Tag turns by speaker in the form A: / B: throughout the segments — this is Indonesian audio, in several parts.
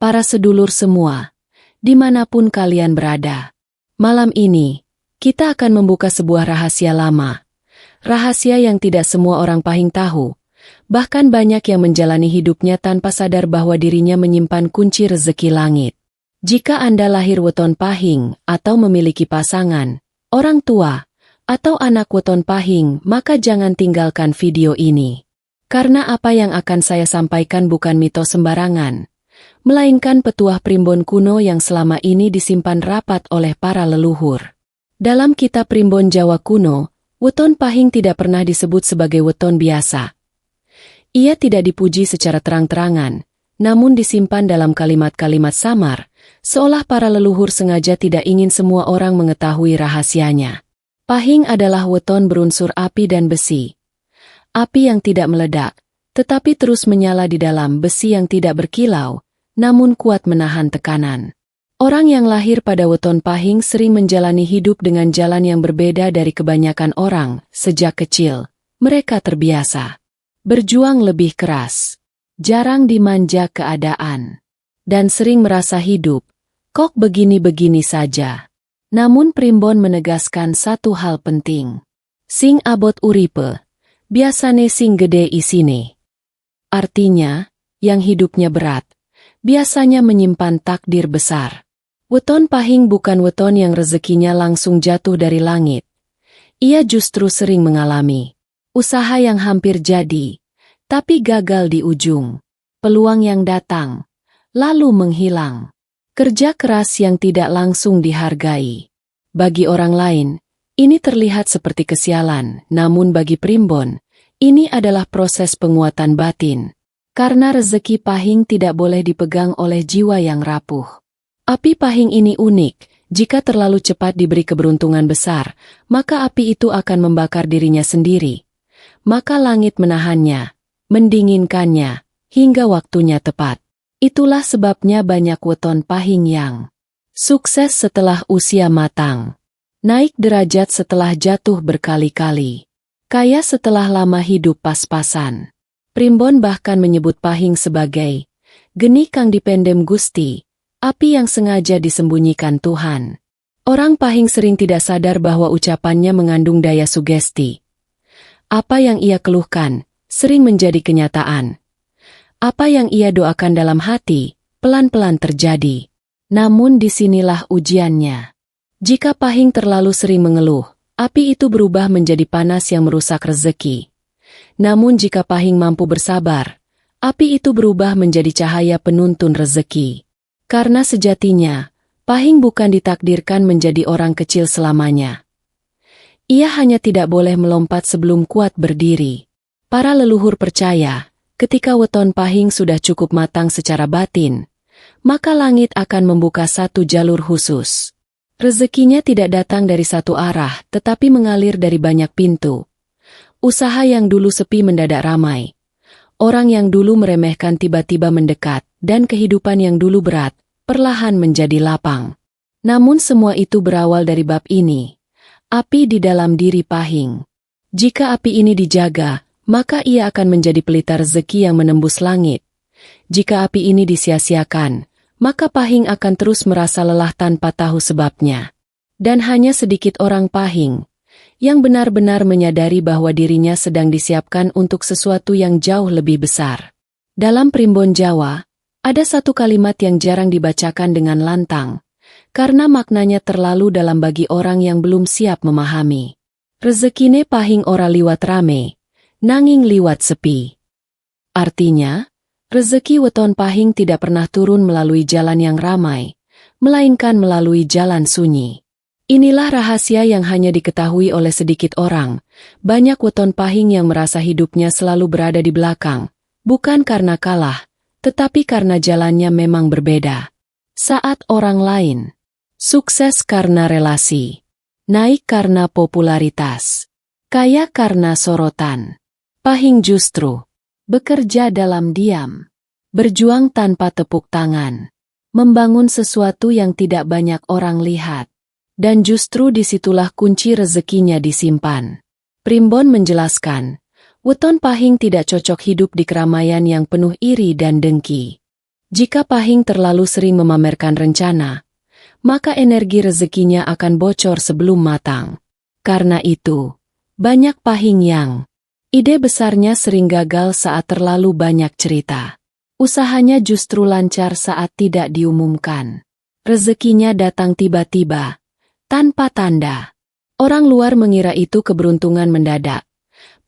A: para sedulur semua, dimanapun kalian berada. Malam ini, kita akan membuka sebuah rahasia lama. Rahasia yang tidak semua orang Pahing tahu. Bahkan banyak yang menjalani hidupnya tanpa sadar bahwa dirinya menyimpan kunci rezeki langit. Jika Anda lahir weton Pahing atau memiliki pasangan, orang tua, atau anak weton Pahing, maka jangan tinggalkan video ini. Karena apa yang akan saya sampaikan bukan mitos sembarangan, melainkan petuah primbon kuno yang selama ini disimpan rapat oleh para leluhur. Dalam kitab primbon Jawa kuno, weton Pahing tidak pernah disebut sebagai weton biasa. Ia tidak dipuji secara terang-terangan, namun disimpan dalam kalimat-kalimat samar, seolah para leluhur sengaja tidak ingin semua orang mengetahui rahasianya. Pahing adalah weton berunsur api dan besi. Api yang tidak meledak, tetapi terus menyala di dalam besi yang tidak berkilau, namun kuat menahan tekanan. Orang yang lahir pada weton Pahing sering menjalani hidup dengan jalan yang berbeda dari kebanyakan orang. Sejak kecil, mereka terbiasa berjuang lebih keras, jarang dimanja keadaan, dan sering merasa hidup kok begini-begini saja. Namun primbon menegaskan satu hal penting. Sing abot uripe, biasane sing gede isine. Artinya, yang hidupnya berat, biasanya menyimpan takdir besar. Weton Pahing bukan weton yang rezekinya langsung jatuh dari langit. Ia justru sering mengalami usaha yang hampir jadi, tapi gagal di ujung. Peluang yang datang, lalu menghilang. Kerja keras yang tidak langsung dihargai. Bagi orang lain, ini terlihat seperti kesialan, namun bagi primbon, ini adalah proses penguatan batin. Karena rezeki Pahing tidak boleh dipegang oleh jiwa yang rapuh. Api Pahing ini unik, jika terlalu cepat diberi keberuntungan besar, maka api itu akan membakar dirinya sendiri. Maka langit menahannya, mendinginkannya, hingga waktunya tepat. Itulah sebabnya banyak weton Pahing yang sukses setelah usia matang, naik derajat setelah jatuh berkali-kali, kaya setelah lama hidup pas-pasan. Primbon bahkan menyebut Pahing sebagai geni kang dipendem Gusti, api yang sengaja disembunyikan Tuhan. Orang Pahing sering tidak sadar bahwa ucapannya mengandung daya sugesti. Apa yang ia keluhkan sering menjadi kenyataan. Apa yang ia doakan dalam hati pelan-pelan terjadi. Namun disinilah ujiannya. Jika Pahing terlalu sering mengeluh, api itu berubah menjadi panas yang merusak rezeki. Namun jika Pahing mampu bersabar, api itu berubah menjadi cahaya penuntun rezeki. Karena sejatinya, Pahing bukan ditakdirkan menjadi orang kecil selamanya. Ia hanya tidak boleh melompat sebelum kuat berdiri. Para leluhur percaya, ketika weton Pahing sudah cukup matang secara batin, maka langit akan membuka satu jalur khusus. Rezekinya tidak datang dari satu arah, tetapi mengalir dari banyak pintu. Usaha yang dulu sepi mendadak ramai. Orang yang dulu meremehkan tiba-tiba mendekat, dan kehidupan yang dulu berat, perlahan menjadi lapang. Namun semua itu berawal dari bab ini. Api di dalam diri Pahing. Jika api ini dijaga, maka ia akan menjadi pelita rezeki yang menembus langit. Jika api ini disia-siakan, maka Pahing akan terus merasa lelah tanpa tahu sebabnya. Dan hanya sedikit orang Pahing yang benar-benar menyadari bahwa dirinya sedang disiapkan untuk sesuatu yang jauh lebih besar. Dalam primbon Jawa, ada satu kalimat yang jarang dibacakan dengan lantang, karena maknanya terlalu dalam bagi orang yang belum siap memahami. Rezekine Pahing ora liwat rame, nanging liwat sepi. Artinya, rezeki weton Pahing tidak pernah turun melalui jalan yang ramai, melainkan melalui jalan sunyi. Inilah rahasia yang hanya diketahui oleh sedikit orang. Banyak weton Pahing yang merasa hidupnya selalu berada di belakang, bukan karena kalah, tetapi karena jalannya memang berbeda. Saat orang lain sukses karena relasi, naik karena popularitas, kaya karena sorotan, Pahing justru bekerja dalam diam, berjuang tanpa tepuk tangan, membangun sesuatu yang tidak banyak orang lihat, dan justru disitulah kunci rezekinya disimpan. Primbon menjelaskan, weton Pahing tidak cocok hidup di keramaian yang penuh iri dan dengki. Jika Pahing terlalu sering memamerkan rencana, maka energi rezekinya akan bocor sebelum matang. Karena itu, banyak Pahing yang ide besarnya sering gagal saat terlalu banyak cerita. Usahanya justru lancar saat tidak diumumkan. Rezekinya datang tiba-tiba, tanpa tanda. Orang luar mengira itu keberuntungan mendadak,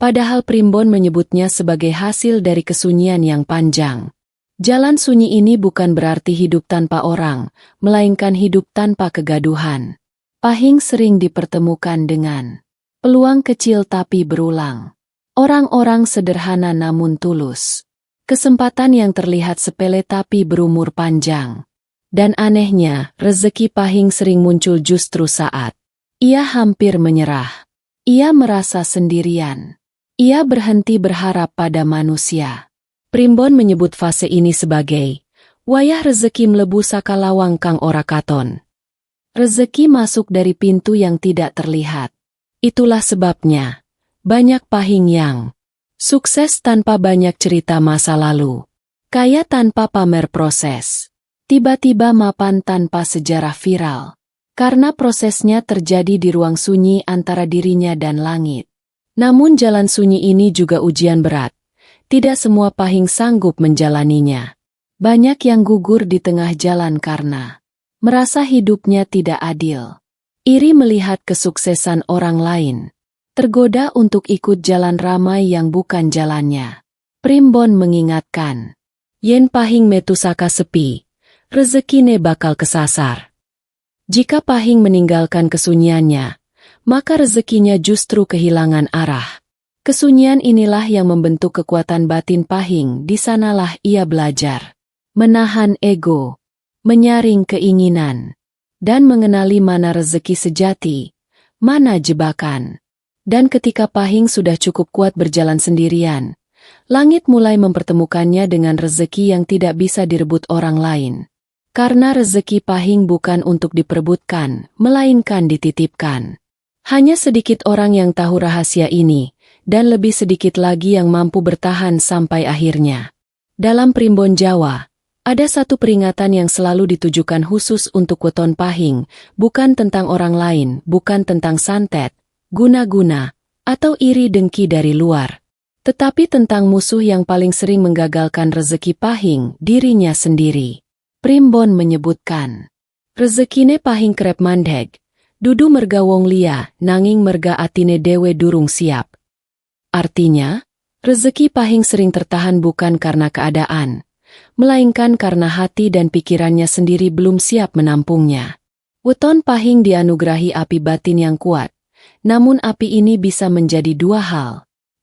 A: padahal Primbon menyebutnya sebagai hasil dari kesunyian yang panjang. Jalan sunyi ini bukan berarti hidup tanpa orang, melainkan hidup tanpa kegaduhan. Pahing sering dipertemukan dengan peluang kecil tapi berulang. Orang-orang sederhana namun tulus. Kesempatan yang terlihat sepele tapi berumur panjang. Dan anehnya, rezeki Pahing sering muncul justru saat ia hampir menyerah. Ia merasa sendirian. Ia berhenti berharap pada manusia. Primbon menyebut fase ini sebagai wayah rezeki mlebu saka lawang kang ora katon. Rezeki masuk dari pintu yang tidak terlihat. Itulah sebabnya banyak Pahing yang sukses tanpa banyak cerita masa lalu, kaya tanpa pamer proses, tiba-tiba mapan tanpa sejarah viral. Karena prosesnya terjadi di ruang sunyi antara dirinya dan langit. Namun jalan sunyi ini juga ujian berat. Tidak semua Pahing sanggup menjalaninya. Banyak yang gugur di tengah jalan karena merasa hidupnya tidak adil. Iri melihat kesuksesan orang lain. Tergoda untuk ikut jalan ramai yang bukan jalannya. Primbon mengingatkan, yen Pahing metu saka sepi, rezekine bakal kesasar. Jika Pahing meninggalkan kesunyiannya, maka rezekinya justru kehilangan arah. Kesunyian inilah yang membentuk kekuatan batin Pahing. Di sanalah ia belajar menahan ego, menyaring keinginan, dan mengenali mana rezeki sejati, mana jebakan. Dan ketika Pahing sudah cukup kuat berjalan sendirian, langit mulai mempertemukannya dengan rezeki yang tidak bisa direbut orang lain. Karena rezeki Pahing bukan untuk diperebutkan, melainkan dititipkan. Hanya sedikit orang yang tahu rahasia ini, dan lebih sedikit lagi yang mampu bertahan sampai akhirnya. Dalam Primbon Jawa, ada satu peringatan yang selalu ditujukan khusus untuk weton Pahing, bukan tentang orang lain, bukan tentang santet, guna-guna, atau iri dengki dari luar, tetapi tentang musuh yang paling sering menggagalkan rezeki Pahing, dirinya sendiri. Primbon menyebutkan, rezekine Pahing kerep mandheg, dudu merga wong liya, nanging merga atine dewe durung siap. Artinya, rezeki Pahing sering tertahan bukan karena keadaan, melainkan karena hati dan pikirannya sendiri belum siap menampungnya. Weton Pahing dianugerahi api batin yang kuat, namun api ini bisa menjadi dua hal,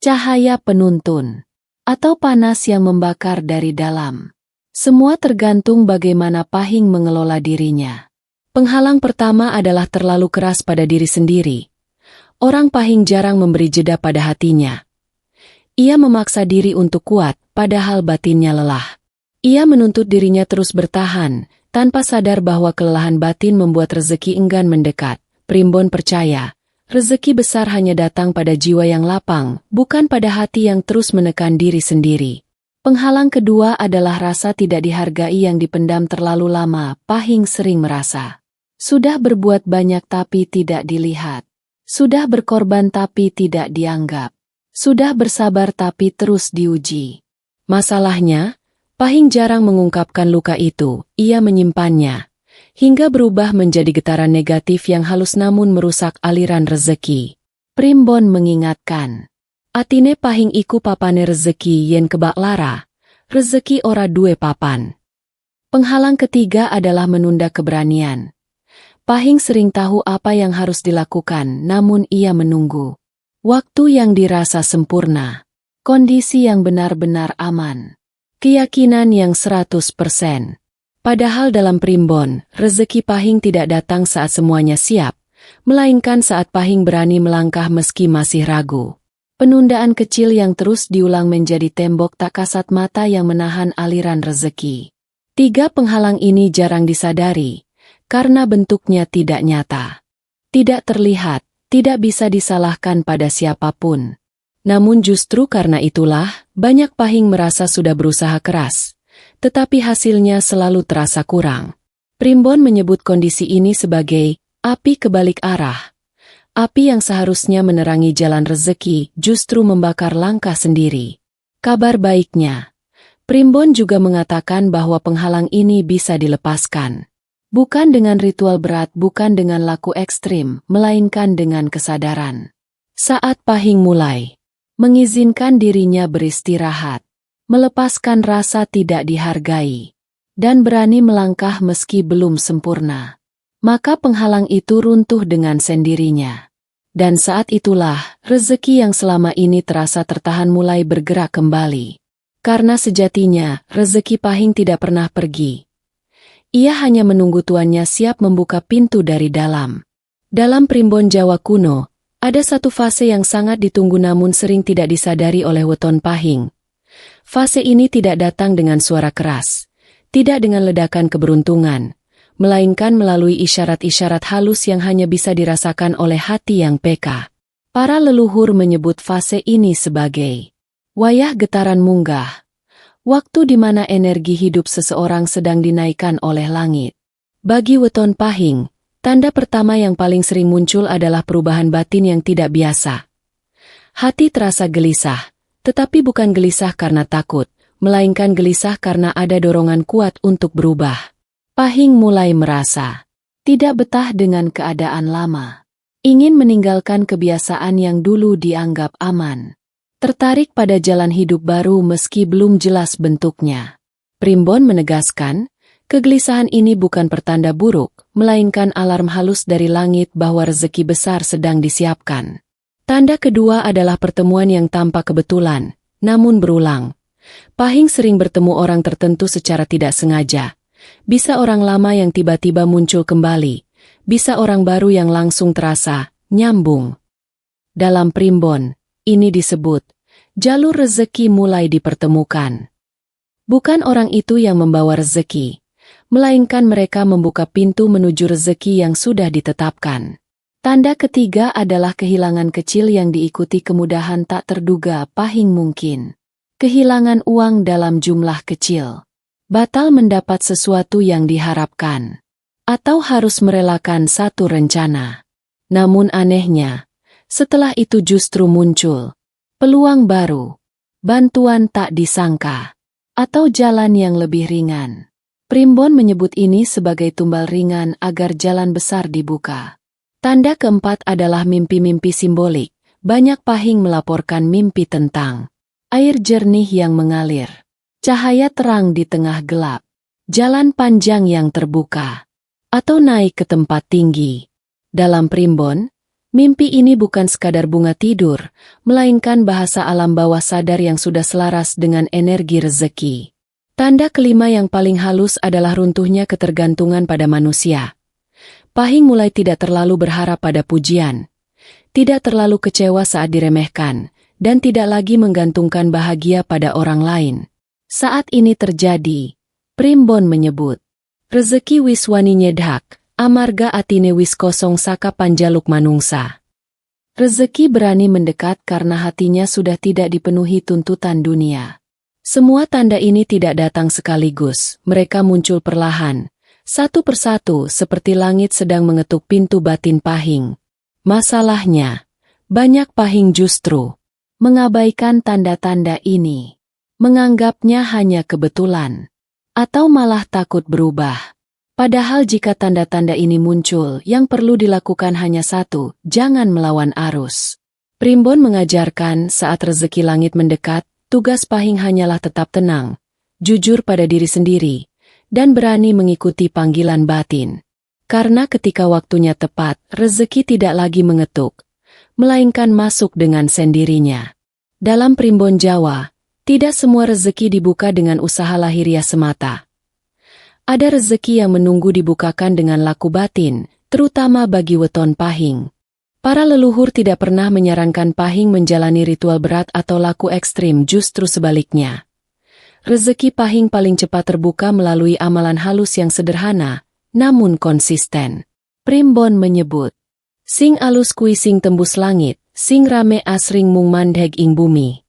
A: cahaya penuntun, atau panas yang membakar dari dalam. Semua tergantung bagaimana Pahing mengelola dirinya. Penghalang pertama adalah terlalu keras pada diri sendiri. Orang Pahing jarang memberi jeda pada hatinya. Ia memaksa diri untuk kuat, padahal batinnya lelah. Ia menuntut dirinya terus bertahan, tanpa sadar bahwa kelelahan batin membuat rezeki enggan mendekat. Primbon percaya, rezeki besar hanya datang pada jiwa yang lapang, bukan pada hati yang terus menekan diri sendiri. Penghalang kedua adalah rasa tidak dihargai yang dipendam terlalu lama. Pahing sering merasa sudah berbuat banyak tapi tidak dilihat. Sudah berkorban tapi tidak dianggap. Sudah bersabar tapi terus diuji. Masalahnya, Pahing jarang mengungkapkan luka itu, ia menyimpannya, hingga berubah menjadi getaran negatif yang halus namun merusak aliran rezeki. Primbon mengingatkan, atine Pahing iku papane rezeki yen kebak lara, rezeki ora duwe papan. Penghalang ketiga adalah menunda keberanian. Pahing sering tahu apa yang harus dilakukan, namun ia menunggu waktu yang dirasa sempurna, kondisi yang benar-benar aman, keyakinan yang 100%. Padahal dalam Primbon, rezeki Pahing tidak datang saat semuanya siap, melainkan saat Pahing berani melangkah meski masih ragu. Penundaan kecil yang terus diulang menjadi tembok tak kasat mata yang menahan aliran rezeki. Tiga penghalang ini jarang disadari, karena bentuknya tidak nyata. Tidak terlihat, tidak bisa disalahkan pada siapapun. Namun justru karena itulah, banyak Pahing merasa sudah berusaha keras, tetapi hasilnya selalu terasa kurang. Primbon menyebut kondisi ini sebagai api kebalik arah. Api yang seharusnya menerangi jalan rezeki justru membakar langkah sendiri. Kabar baiknya, Primbon juga mengatakan bahwa penghalang ini bisa dilepaskan. Bukan dengan ritual berat, bukan dengan laku ekstrim, melainkan dengan kesadaran. Saat Pahing mulai mengizinkan dirinya beristirahat, melepaskan rasa tidak dihargai, dan berani melangkah meski belum sempurna, maka penghalang itu runtuh dengan sendirinya. Dan saat itulah, rezeki yang selama ini terasa tertahan mulai bergerak kembali. Karena sejatinya, rezeki Pahing tidak pernah pergi. Ia hanya menunggu tuannya siap membuka pintu dari dalam. Dalam primbon Jawa kuno, ada satu fase yang sangat ditunggu namun sering tidak disadari oleh weton Pahing. Fase ini tidak datang dengan suara keras, tidak dengan ledakan keberuntungan, melainkan melalui isyarat-isyarat halus yang hanya bisa dirasakan oleh hati yang peka. Para leluhur menyebut fase ini sebagai wayah getaran munggah, waktu di mana energi hidup seseorang sedang dinaikkan oleh langit. Bagi weton Pahing, tanda pertama yang paling sering muncul adalah perubahan batin yang tidak biasa. Hati terasa gelisah, tetapi bukan gelisah karena takut, melainkan gelisah karena ada dorongan kuat untuk berubah. Pahing mulai merasa tidak betah dengan keadaan lama, ingin meninggalkan kebiasaan yang dulu dianggap aman, tertarik pada jalan hidup baru meski belum jelas bentuknya. Primbon menegaskan, kegelisahan ini bukan pertanda buruk, melainkan alarm halus dari langit bahwa rezeki besar sedang disiapkan. Tanda kedua adalah pertemuan yang tanpa kebetulan, namun berulang. Pahing sering bertemu orang tertentu secara tidak sengaja. Bisa orang lama yang tiba-tiba muncul kembali, bisa orang baru yang langsung terasa nyambung. Dalam primbon, ini disebut jalur rezeki mulai dipertemukan. Bukan orang itu yang membawa rezeki, melainkan mereka membuka pintu menuju rezeki yang sudah ditetapkan. Tanda ketiga adalah kehilangan kecil yang diikuti kemudahan tak terduga. Pahing mungkin kehilangan uang dalam jumlah kecil, batal mendapat sesuatu yang diharapkan, atau harus merelakan satu rencana. Namun anehnya, setelah itu justru muncul peluang baru, bantuan tak disangka, atau jalan yang lebih ringan. Primbon menyebut ini sebagai tumbal ringan agar jalan besar dibuka. Tanda keempat adalah mimpi-mimpi simbolik. Banyak Pahing melaporkan mimpi tentang air jernih yang mengalir, cahaya terang di tengah gelap, jalan panjang yang terbuka, atau naik ke tempat tinggi. Dalam primbon, mimpi ini bukan sekadar bunga tidur, melainkan bahasa alam bawah sadar yang sudah selaras dengan energi rezeki. Tanda kelima yang paling halus adalah runtuhnya ketergantungan pada manusia. Pahing mulai tidak terlalu berharap pada pujian, tidak terlalu kecewa saat diremehkan, dan tidak lagi menggantungkan bahagia pada orang lain. Saat ini terjadi, primbon menyebut, rezeki wis wani nyedhak, amarga atine wis kosong saka panjaluk manungsa. Rezeki berani mendekat karena hatinya sudah tidak dipenuhi tuntutan dunia. Semua tanda ini tidak datang sekaligus, mereka muncul perlahan, satu persatu seperti langit sedang mengetuk pintu batin Pahing. Masalahnya, banyak Pahing justru mengabaikan tanda-tanda ini, menganggapnya hanya kebetulan, atau malah takut berubah. Padahal jika tanda-tanda ini muncul, yang perlu dilakukan hanya satu, jangan melawan arus. Primbon mengajarkan saat rezeki langit mendekat, tugas Pahing hanyalah tetap tenang, jujur pada diri sendiri, dan berani mengikuti panggilan batin. Karena ketika waktunya tepat, rezeki tidak lagi mengetuk, melainkan masuk dengan sendirinya. Dalam primbon Jawa, tidak semua rezeki dibuka dengan usaha lahiriah semata. Ada rezeki yang menunggu dibukakan dengan laku batin, terutama bagi weton Pahing. Para leluhur tidak pernah menyarankan Pahing menjalani ritual berat atau laku ekstrim, justru sebaliknya. Rezeki Pahing paling cepat terbuka melalui amalan halus yang sederhana, namun konsisten. Primbon menyebut, sing alus kui sing tembus langit, sing rame asring mung mandheg ing bumi.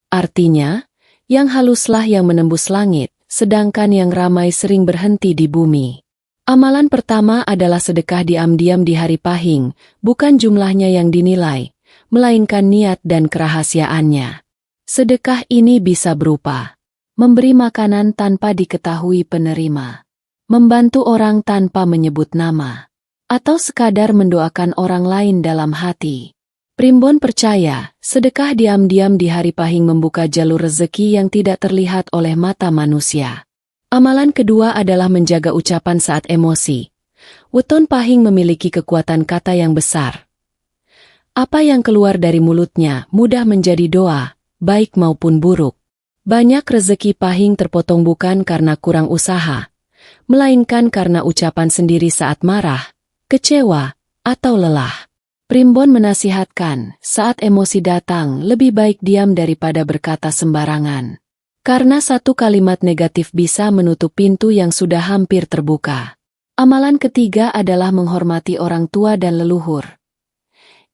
A: Artinya, yang haluslah yang menembus langit, sedangkan yang ramai sering berhenti di bumi. Amalan pertama adalah sedekah diam-diam di hari Pahing, bukan jumlahnya yang dinilai, melainkan niat dan kerahasiaannya. Sedekah ini bisa berupa memberi makanan tanpa diketahui penerima, membantu orang tanpa menyebut nama, atau sekadar mendoakan orang lain dalam hati. Primbon percaya, sedekah diam-diam di hari Pahing membuka jalur rezeki yang tidak terlihat oleh mata manusia. Amalan kedua adalah menjaga ucapan saat emosi. Weton Pahing memiliki kekuatan kata yang besar. Apa yang keluar dari mulutnya mudah menjadi doa, baik maupun buruk. Banyak rezeki Pahing terpotong bukan karena kurang usaha, melainkan karena ucapan sendiri saat marah, kecewa, atau lelah. Primbon menasihatkan, saat emosi datang lebih baik diam daripada berkata sembarangan. Karena satu kalimat negatif bisa menutup pintu yang sudah hampir terbuka. Amalan ketiga adalah menghormati orang tua dan leluhur.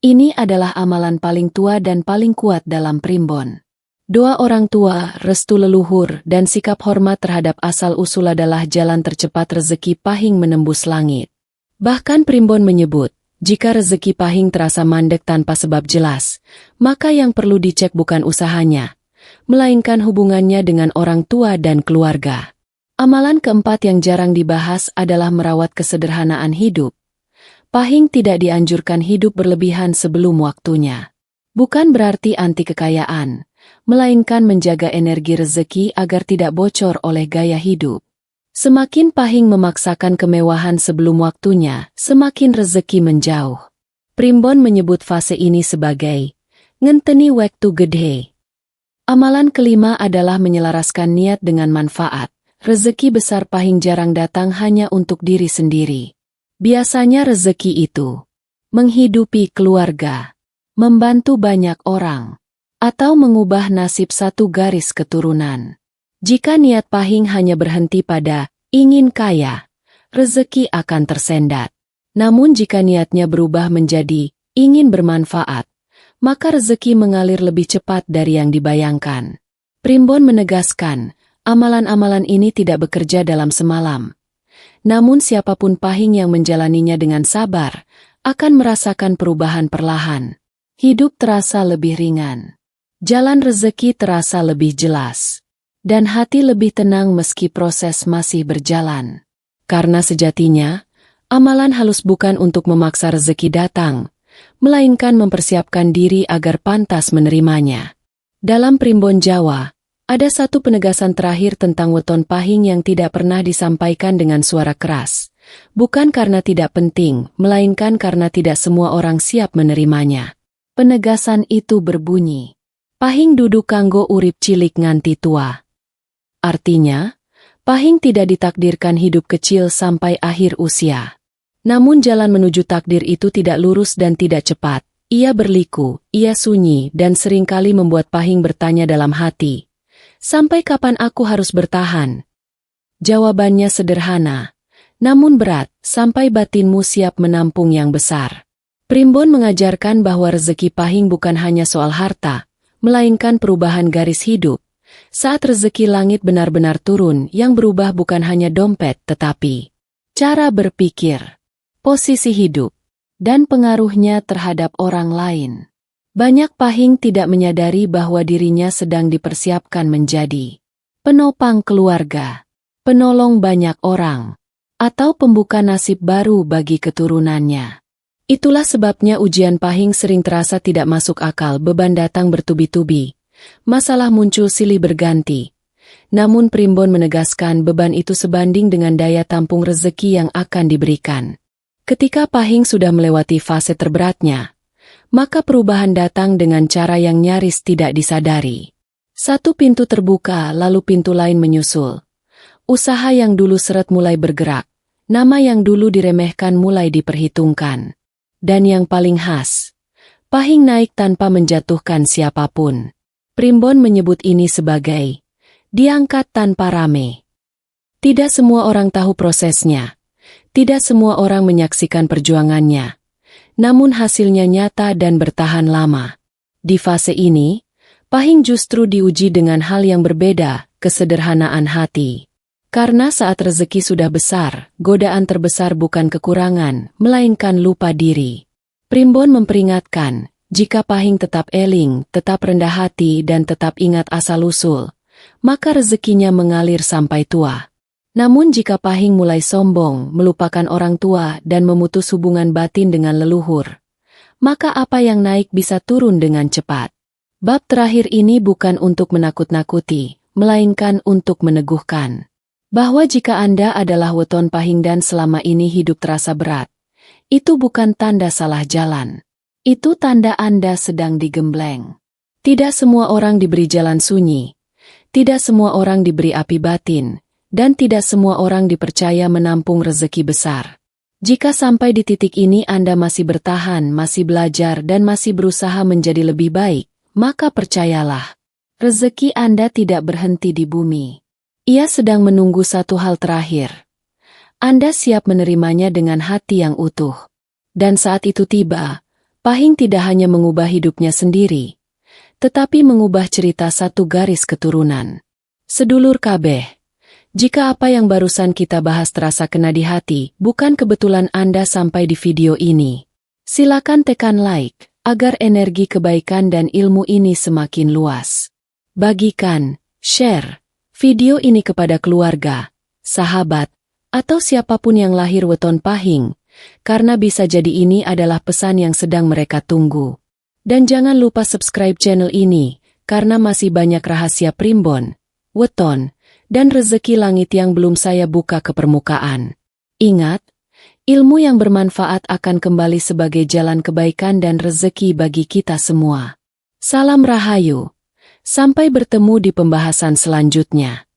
A: Ini adalah amalan paling tua dan paling kuat dalam primbon. Doa orang tua, restu leluhur, dan sikap hormat terhadap asal-usul adalah jalan tercepat rezeki Pahing menembus langit. Bahkan primbon menyebut, jika rezeki Pahing terasa mandek tanpa sebab jelas, maka yang perlu dicek bukan usahanya, melainkan hubungannya dengan orang tua dan keluarga. Amalan keempat yang jarang dibahas adalah merawat kesederhanaan hidup. Pahing tidak dianjurkan hidup berlebihan sebelum waktunya. Bukan berarti anti kekayaan, melainkan menjaga energi rezeki agar tidak bocor oleh gaya hidup. Semakin Pahing memaksakan kemewahan sebelum waktunya, semakin rezeki menjauh. Primbon menyebut fase ini sebagai ngenteni waktu gedhe. Amalan kelima adalah menyelaraskan niat dengan manfaat. Rezeki besar Pahing jarang datang hanya untuk diri sendiri. Biasanya rezeki itu menghidupi keluarga, membantu banyak orang, atau mengubah nasib satu garis keturunan. Jika niat Pahing hanya berhenti pada ingin kaya, rezeki akan tersendat. Namun jika niatnya berubah menjadi ingin bermanfaat, maka rezeki mengalir lebih cepat dari yang dibayangkan. Primbon menegaskan, amalan-amalan ini tidak bekerja dalam semalam. Namun siapapun Pahing yang menjalaninya dengan sabar, akan merasakan perubahan perlahan. Hidup terasa lebih ringan. Jalan rezeki terasa lebih jelas. Dan hati lebih tenang meski proses masih berjalan. Karena sejatinya, amalan halus bukan untuk memaksa rezeki datang, melainkan mempersiapkan diri agar pantas menerimanya. Dalam primbon Jawa, ada satu penegasan terakhir tentang weton Pahing yang tidak pernah disampaikan dengan suara keras. Bukan karena tidak penting, melainkan karena tidak semua orang siap menerimanya. Penegasan itu berbunyi, Pahing dudu kanggo urip cilik nganti tua. Artinya, Pahing tidak ditakdirkan hidup kecil sampai akhir usia. Namun jalan menuju takdir itu tidak lurus dan tidak cepat. Ia berliku, ia sunyi, dan seringkali membuat Pahing bertanya dalam hati, sampai kapan aku harus bertahan? Jawabannya sederhana, namun berat, sampai batinmu siap menampung yang besar. Primbon mengajarkan bahwa rezeki Pahing bukan hanya soal harta, melainkan perubahan garis hidup. Saat rezeki langit benar-benar turun, yang berubah bukan hanya dompet tetapi cara berpikir, posisi hidup, dan pengaruhnya terhadap orang lain. Banyak Pahing tidak menyadari bahwa dirinya sedang dipersiapkan menjadi penopang keluarga, penolong banyak orang, atau pembuka nasib baru bagi keturunannya. Itulah sebabnya ujian Pahing sering terasa tidak masuk akal, beban datang bertubi-tubi. Masalah muncul silih berganti. Namun Primbon menegaskan beban itu sebanding dengan daya tampung rezeki yang akan diberikan. Ketika Pahing sudah melewati fase terberatnya, maka perubahan datang dengan cara yang nyaris tidak disadari. Satu pintu terbuka, lalu pintu lain menyusul. Usaha yang dulu seret mulai bergerak, nama yang dulu diremehkan mulai diperhitungkan. Dan yang paling khas, Pahing naik tanpa menjatuhkan siapapun. Primbon menyebut ini sebagai diangkat tanpa rame. Tidak semua orang tahu prosesnya. Tidak semua orang menyaksikan perjuangannya. Namun hasilnya nyata dan bertahan lama. Di fase ini, Pahing justru diuji dengan hal yang berbeda, kesederhanaan hati. Karena saat rezeki sudah besar, godaan terbesar bukan kekurangan, melainkan lupa diri. Primbon memperingatkan, jika Pahing tetap eling, tetap rendah hati dan tetap ingat asal-usul, maka rezekinya mengalir sampai tua. Namun jika Pahing mulai sombong, melupakan orang tua dan memutus hubungan batin dengan leluhur, maka apa yang naik bisa turun dengan cepat. Bab terakhir ini bukan untuk menakut-nakuti, melainkan untuk meneguhkan bahwa jika Anda adalah weton Pahing dan selama ini hidup terasa berat, itu bukan tanda salah jalan. Itu tanda Anda sedang digembleng. Tidak semua orang diberi jalan sunyi, tidak semua orang diberi api batin, dan tidak semua orang dipercaya menampung rezeki besar. Jika sampai di titik ini Anda masih bertahan, masih belajar dan masih berusaha menjadi lebih baik, maka percayalah, rezeki Anda tidak berhenti di bumi. Ia sedang menunggu satu hal terakhir. Anda siap menerimanya dengan hati yang utuh. Dan saat itu tiba, Pahing tidak hanya mengubah hidupnya sendiri, tetapi mengubah cerita satu garis keturunan. Sedulur kabeh, jika apa yang barusan kita bahas terasa kena di hati, bukan kebetulan Anda sampai di video ini. Silakan tekan like, agar energi kebaikan dan ilmu ini semakin luas. Bagikan, share video ini kepada keluarga, sahabat, atau siapapun yang lahir weton Pahing, karena bisa jadi ini adalah pesan yang sedang mereka tunggu. Dan jangan lupa subscribe channel ini, karena masih banyak rahasia primbon, weton, dan rezeki langit yang belum saya buka ke permukaan. Ingat, ilmu yang bermanfaat akan kembali sebagai jalan kebaikan dan rezeki bagi kita semua. Salam Rahayu. Sampai bertemu di pembahasan selanjutnya.